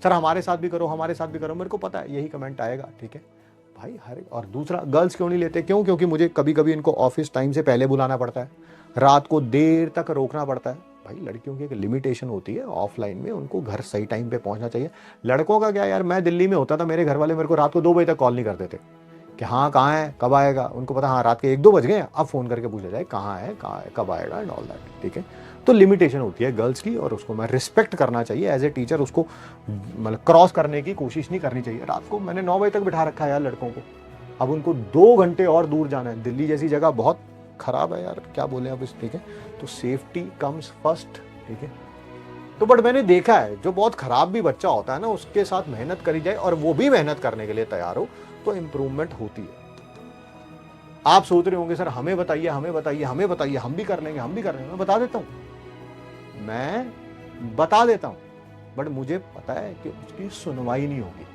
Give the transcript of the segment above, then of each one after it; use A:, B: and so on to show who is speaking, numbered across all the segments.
A: Sir हमारे साथ भी करो, हमारे साथ भी करो, मेरे को पता है यही कमेंट आएगा, ठीक है भाई हर। और दूसरा, गर्ल्स क्यों नहीं लेते? क्यों? क्योंकि मुझे कभी कभी इनको ऑफिस टाइम से पहले बुलाना पड़ता है, रात को देर तक रोकना पड़ता है। भाई लड़कियों की एक लिमिटेशन होती है ऑफलाइन में, उनको घर सही टाइम पे पहुंचना चाहिए। लड़कों का क्या यार, मैं दिल्ली में होता था, मेरे घर वाले मेरे को रात को 2 बजे तक कॉल नहीं करते थे कि हाँ कहाँ है, कब आएगा। उनको पता हाँ रात के 1-2 बज गए, अब फोन करके पूछा जाए कहाँ है, कब आएगा एंड ऑल दैट, ठीक है। तो लिमिटेशन होती है गर्ल्स की, और उसको मैं रिस्पेक्ट करना चाहिए एज ए टीचर। उसको मतलब क्रॉस करने की कोशिश नहीं करनी चाहिए। रात को मैंने 9 बजे तक बिठा रखा है यार लड़कों को, अब उनको 2 घंटे और दूर जाना है। दिल्ली जैसी जगह बहुत खराब है यार, क्या बोले अब इस, ठीक है। तो सेफ्टी कम्स फर्स्ट, ठीक है। तो बट मैंने देखा है जो बहुत खराब भी बच्चा होता है ना, उसके साथ मेहनत करी जाए और वो भी मेहनत करने के लिए तैयार हो, तो इंप्रूवमेंट होती है। आप सोच रहे होंगे सर हमें बताइए, हमें बताइए, हमें बताइए, हम भी कर लेंगे, हम भी कर लेंगे। मैं बता देता हूं, मैं बता देता हूं, बट मुझे पता है कि उसकी सुनवाई नहीं होगी,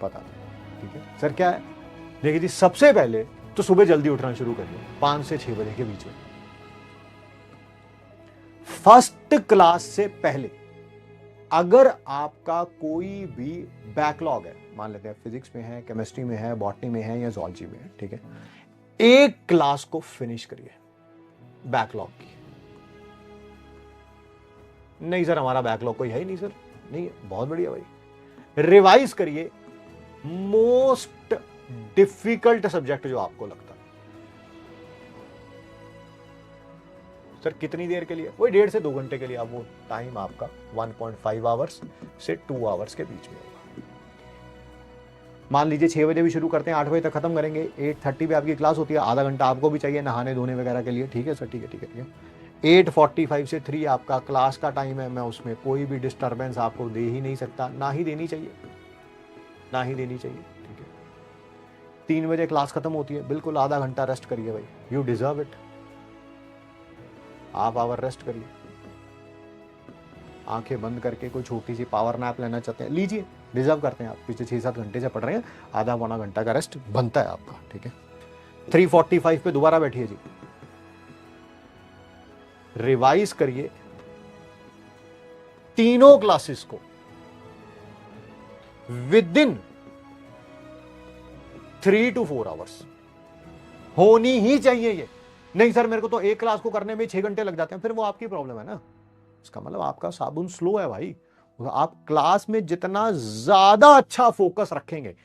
A: पता नहीं, ठीक है सर। क्या है, देखिए जी, सबसे पहले तो सुबह जल्दी उठना शुरू करिए, 5 से 6 बजे के बीच में, फर्स्ट क्लास से पहले। अगर आपका कोई भी बैकलॉग है, मान लेते हैं फिजिक्स में है, केमिस्ट्री में है, बॉटनी में है या जूलॉजी में है, ठीक है, एक क्लास को फिनिश करिए बैकलॉग की। नहीं सर हमारा बैकलॉग कोई है ही नहीं सर, नहीं है, बहुत बढ़िया भाई, रिवाइज करिए मोस्ट डिफिकल्ट सब्जेक्ट जो आपको लगता है। सर कितनी देर के लिए? वही 1.5 से 2 घंटे के लिए। अब वो टाइम आपका 1.5 आवर्स से 2 आवर्स के बीच में होगा। मान लीजिए 6 बजे भी शुरू करते हैं, 8 बजे तक खत्म करेंगे, 8:30 पे आपकी क्लास होती है, आधा घंटा आपको भी चाहिए नहाने धोने वगैरह के लिए, ठीक है सर, ठीक है, ठीक है, ठीक है। 8:45 से 3 आपका क्लास का टाइम है, मैं उसमें कोई भी डिस्टर्बेंस आपको दे ही नहीं सकता, ना ही देनी चाहिए, ना ही देनी चाहिए, ठीक है। 3 बजे क्लास खत्म होती है, बिल्कुल आधा घंटा रेस्ट करिए भाई, you deserve it. Half hour rest करिए, आंखें बंद करके कोई छोटी सी पावर नैप लेना चाहते हैं, लीजिए, डिजर्व करते हैं आप। पिछले 6-7 घंटे से पढ़ रहे हैं, आधा पौना घंटा का रेस्ट बनता है आपका, ठीक है। 3:45 पे दोबारा बैठिए जी, रिवाइज करिए तीनों क्लासेस को विद इन 3 to 4 आवर्स। होनी ही चाहिए ये। नहीं सर मेरे को तो एक क्लास को करने में 6 घंटे लग जाते हैं, फिर वो आपकी प्रॉब्लम है ना। इसका मतलब आपका साबुन स्लो है भाई। आप क्लास में जितना ज्यादा अच्छा फोकस रखेंगे,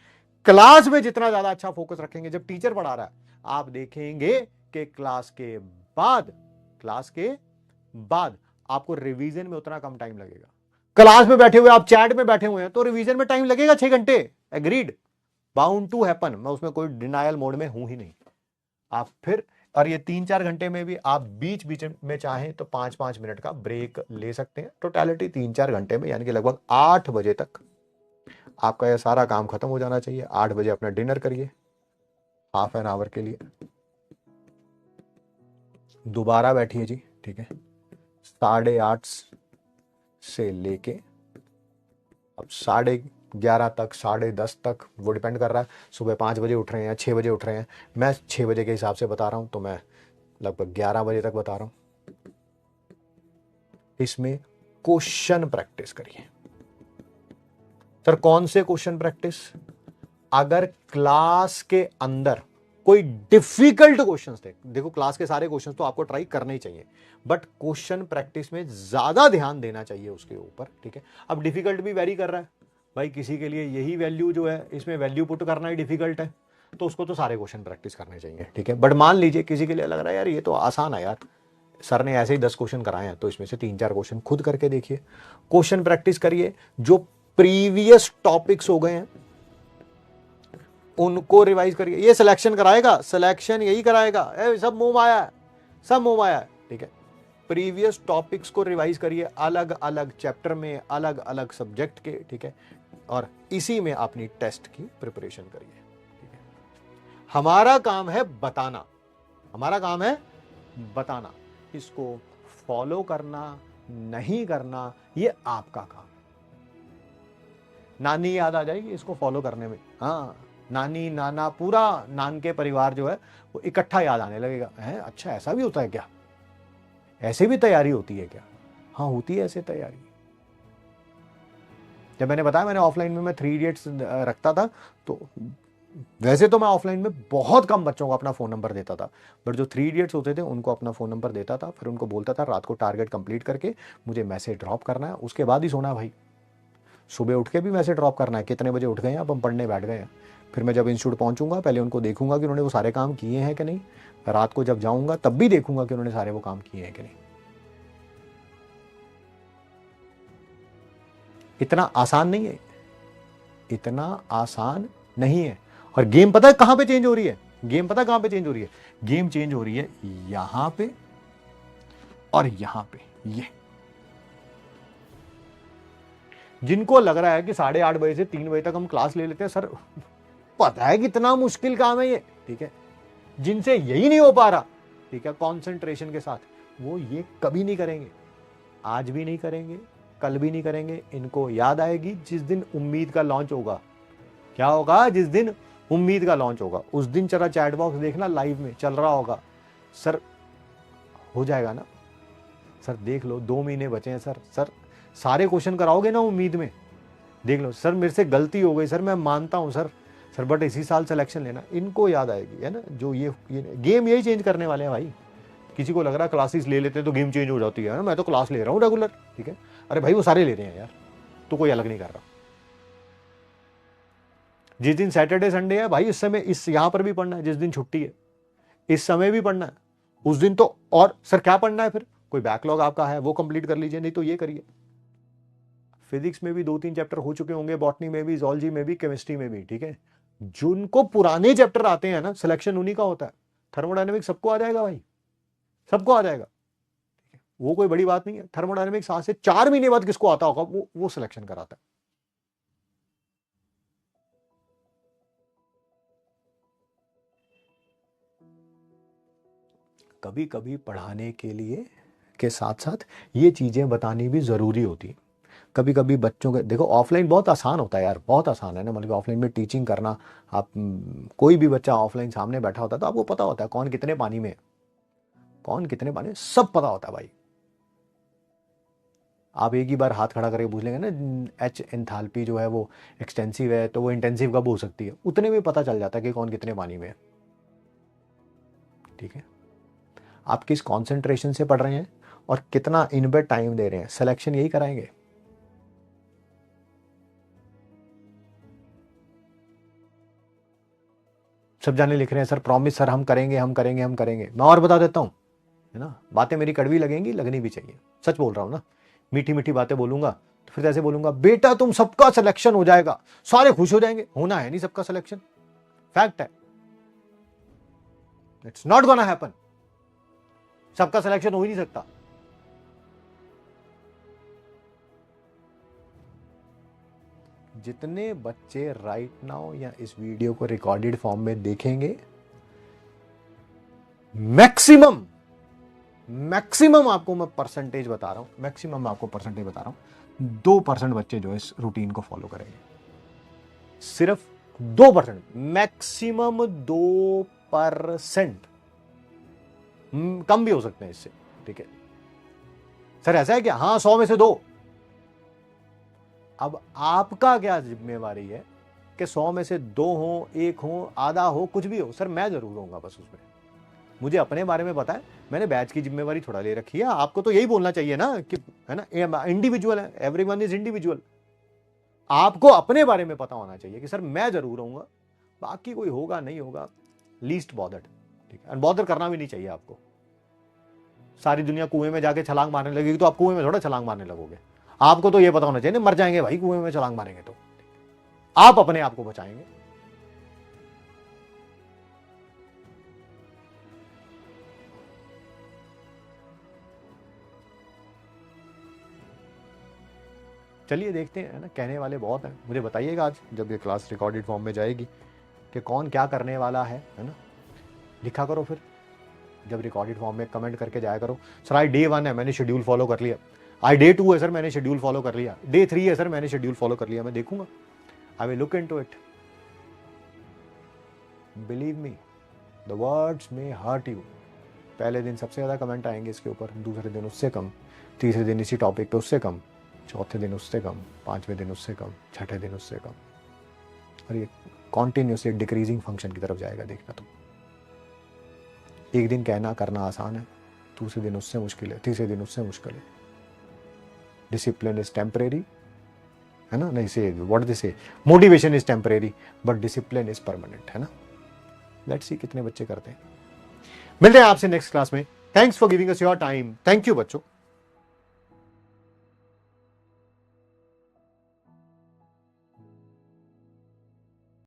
A: क्लास में जितना ज्यादा अच्छा फोकस रखेंगे जब टीचर पढ़ा रहा है, आप देखेंगे कि क्लास के बाद आपको रिवीजन में उतना कम टाइम लगेगा। क्लास में बैठे हुए आप चैट में बैठे हुए हैं तो रिवीजन में टाइम लगेगा 6 घंटे, एग्रीड, बाउंड टू हैपन। मैं उसमें कोई डिनायल मोड में हूं ही नहीं। आप फिर, और ये 3-4 घंटे में भी आप बीच बीच में चाहें तो 5-5 मिनट का ब्रेक ले सकते हैं। टोटलिटी 3-4 घंटे में, यानी कि लगभग 8 बजे तक आपका यह सारा काम खत्म हो जाना चाहिए। 8 बजे अपना डिनर करिए हाफ एन आवर के लिए, दोबारा बैठिए जी, ठीक है। 8:30 से लेके अब 11:30 तक, 10:30 तक, वो डिपेंड कर रहा है सुबह 5 बजे उठ रहे हैं या 6 बजे उठ रहे हैं। मैं 6 बजे के हिसाब से बता रहा हूं, तो मैं लगभग 11 बजे तक बता रहा हूं। इसमें क्वेश्चन प्रैक्टिस करिए। सर कौन से क्वेश्चन प्रैक्टिस? अगर क्लास के अंदर कोई डिफिकल्ट क्वेश्चंस थे, देखो क्लास के सारे क्वेश्चंस तो आपको ट्राई करने ही चाहिए, बट क्वेश्चन प्रैक्टिस में ज्यादा ध्यान देना चाहिए उसके ऊपर, ठीक है। अब डिफिकल्ट भी वेरी कर रहा है भाई, किसी के लिए यही वैल्यू जो है, इसमें वैल्यू पुट करना ही डिफिकल्ट है, तो उसको तो सारे क्वेश्चन प्रैक्टिस करने चाहिए, ठीक है। बट मान लीजिए किसी के लिए लग रहा है यार ये तो आसान है यार, सर ने ऐसे ही 10 क्वेश्चन कराए हैं, तो इसमें से 3-4 क्वेश्चन खुद करके देखिए, क्वेश्चन प्रैक्टिस करिए। जो प्रीवियस टॉपिक्स हो गए हैं उनको रिवाइज करिए। ये सिलेक्शन कराएगा, सिलेक्शन यही कराएगा, सब मुंह माया है, सब मुंह माया है, ठीक है। प्रीवियस टॉपिक्स को रिवाइज करिए, अलग अलग चैप्टर में, अलग अलग सब्जेक्ट के, ठीक है, और इसी में अपनी टेस्ट की प्रिपरेशन करिए, ठीक है। हमारा काम है बताना, हमारा काम है बताना, इसको फॉलो करना नहीं करना ये आपका काम है। नानी याद आ जाएगी इसको फॉलो करने में, हाँ, नानी नाना पूरा नान के परिवार जो है वो इकट्ठा याद आने लगेगा, है अच्छा ऐसा भी होता है क्या, ऐसे भी तैयारी होती है क्या? हाँ होती है ऐसे तैयारी। जब मैंने बताया मैंने ऑफलाइन में मैं 3 इडियट्स रखता था, तो वैसे तो मैं ऑफलाइन में बहुत कम बच्चों को अपना फ़ोन नंबर देता था, बट जो 3 इडियट्स होते थे उनको अपना फ़ोन नंबर देता था, फिर उनको बोलता था रात को टारगेट कंप्लीट करके मुझे मैसेज ड्रॉप करना है, उसके बाद ही सोना है भाई। सुबह उठ के भी मैसेज ड्रॉप करना है, कितने बजे उठ गए हैं, अब हम पढ़ने बैठ गए हैं। फिर मैं जब इंस्टीट्यूट पहुंचूंगा पहले उनको देखूंगा कि उन्होंने वो सारे काम किए हैं कि नहीं, रात को जब जाऊंगा तब भी देखूंगा कि उन्होंने सारे वो काम किए हैं कि नहीं। इतना आसान नहीं है, इतना आसान नहीं है। और गेम पता है कहां पे चेंज हो रही है? गेम पता है कहां पे चेंज हो रही है? गेम चेंज हो रही है यहां पे और यहां पे। ये जिनको लग रहा है कि 8:30 बजे से 3 बजे तक हम क्लास ले लेते हैं, सर पता है कितना मुश्किल काम है ये, ठीक है, जिनसे यही नहीं हो पा रहा, ठीक है, कंसंट्रेशन के साथ, वो ये कभी नहीं करेंगे, आज भी नहीं करेंगे, कल भी नहीं करेंगे। इनको याद आएगी जिस दिन उम्मीद का लॉन्च होगा। क्या होगा? जिस दिन उम्मीद का लॉन्च होगा उस दिन चला चैट बॉक्स देखना, लाइव में चल रहा होगा। सर हो जाएगा ना सर, देख लो 2 महीने बचे हैं सर सारे क्वेश्चन कराओगे ना उम्मीद में, देख लो सर मेरे से गलती हो गई सर, मैं मानता हूं सर बट इसी साल सिलेक्शन लेना। इनको याद आएगी, है ना, जो ये गेम यही चेंज करने वाले हैं भाई। किसी को लग रहा है क्लासेस ले लेते तो गेम चेंज हो जाती है ना, मैं तो क्लास ले रहा हूँ रेगुलर, ठीक है, अरे भाई वो सारे ले रहे हैं यार, तो कोई अलग नहीं कर रहा। जिस दिन सैटरडे संडे है भाई, इस समय इस यहां पर भी पढ़ना है, जिस दिन छुट्टी है इस समय भी पढ़ना है, उस दिन तो और सर क्या पढ़ना है फिर, कोई बैकलॉग आपका है वो कंप्लीट कर लीजिए, नहीं तो ये करिए। फिजिक्स में भी 2-3 चैप्टर हो चुके होंगे, बॉटनी में भी, जोलॉजी में भी, केमिस्ट्री में भी, ठीक है। जिनको पुराने चैप्टर आते हैं ना, सिलेक्शन उन्हीं का होता है। थर्मोडायनेमिक्स सबको आ जाएगा भाई, सबको आ जाएगा, वो कोई बड़ी बात नहीं है। थर्मोडायनेमिक्स आज से 4 महीने बाद किसको आता होगा, वो सिलेक्शन कराता है। कभी कभी पढ़ाने के लिए के साथ साथ ये चीजें बतानी भी जरूरी होती है। कभी कभी बच्चों के देखो, ऑफलाइन बहुत आसान होता है यार, बहुत आसान है ना, मतलब ऑफलाइन में टीचिंग करना। आप कोई भी बच्चा ऑफलाइन सामने बैठा होता है तो आपको पता होता है कौन कितने पानी में है, कौन कितने पानी में, सब पता होता है भाई। आप एक ही बार हाथ खड़ा करके पूछ लेंगे ना, एच एंथैल्पी जो है वो एक्सटेंसिव है तो वो इंटेंसिव कब हो सकती है, उतने में पता चल जाता है कि कौन कितने पानी में है, ठीक है। आप किस कॉन्सेंट्रेशन से पढ़ रहे हैं और कितना इन पे टाइम दे रहे हैं, सिलेक्शन यही कराएंगे। सब जाने लिख रहे हैं सर प्रॉमिस सर हम करेंगे हम करेंगे हम करेंगे। मैं और बता देता हूं, है ना, बातें मेरी कड़वी लगेंगी, लगनी भी चाहिए, सच बोल रहा हूं ना। मीठी मीठी बातें बोलूंगा तो फिर ऐसे बोलूंगा बेटा तुम सबका सिलेक्शन हो जाएगा, सारे खुश हो जाएंगे, होना है नहीं सबका सिलेक्शन, फैक्ट है, इट्स नॉट गोना हैपन, सबका सिलेक्शन हो ही नहीं सकता। जितने बच्चे राइट नाउ या इस वीडियो को रिकॉर्डेड फॉर्म में देखेंगे, मैक्सिमम मैक्सिमम आपको मैं परसेंटेज बता रहा हूं, मैक्सिमम आपको परसेंटेज बता रहा हूं, 2% बच्चे जो इस रूटीन को फॉलो करेंगे, सिर्फ 2%, मैक्सिमम 2%, कम भी हो सकते हैं इससे, ठीक है। सर ऐसा है क्या? हाँ 100 में से 2। अब आपका क्या जिम्मेवारी है कि 100 में से 2 हो, 1 हो, आधा हो, कुछ भी हो, सर मैं जरूर होऊंगा बस उसमें। मुझे अपने बारे में पता है, मैंने बैच की जिम्मेवारी थोड़ा ले रखी है, आपको तो यही बोलना चाहिए ना कि, है ना, इंडिविजुअल है, एवरीवन इज इंडिविजुअल। आपको अपने बारे में पता होना चाहिए कि सर मैं जरूर होऊंगा, बाकी कोई होगा नहीं होगा, लीस्ट बॉदर्ड, ठीक है, बॉदर करना भी नहीं चाहिए आपको। सारी दुनिया कुएं में जाके छलांग मारने लगेगी तो आप कुएं में थोड़ा छलांग मारने लगोगे। आपको तो यह पता होना चाहिए ना, मर जाएंगे भाई कुएं में छलांग मारेंगे तो, आप अपने आप को बचाएंगे। चलिए देखते हैं, है ना, कहने वाले बहुत हैं। मुझे बताइएगा आज जब ये क्लास रिकॉर्डेड फॉर्म में जाएगी कि कौन क्या करने वाला है ना, लिखा करो फिर जब रिकॉर्डेड फॉर्म में कमेंट करके जाया करो। सर आज डे 1 है मैंने शेड्यूल फॉलो कर लिया, आज डे 2 है सर मैंने शेड्यूल फॉलो कर लिया, डे 3 है सर मैंने शेड्यूल फॉलो कर लिया, मैं देखूंगा, I will look into it. Believe me the words में हर्ट यू। पहले दिन सबसे ज़्यादा कमेंट आएंगे इसके ऊपर, दूसरे दिन उससे कम, तीसरे दिन इसी टॉपिक पे उससे कम, चौथे दिन उससे कम, पांचवें दिन उससे कम, छठे दिन उससे कम, और ये कॉन्टिन्यूसली डिक्रीजिंग फंक्शन की तरफ जाएगा। देखना तुम, एक दिन कहना करना आसान है, दूसरे दिन उससे मुश्किल है, तीसरे दिन उससे मुश्किल है। डिसिप्लिन इज टेम्परेरी, है ना, नहीं से व्हाट दे से, motivation is temporary but discipline is permanent, है ना। लेट्स सी कितने बच्चे करते हैं। मिलते हैं आपसे नेक्स्ट क्लास में। Thanks for giving us your time. Thank you बच्चों।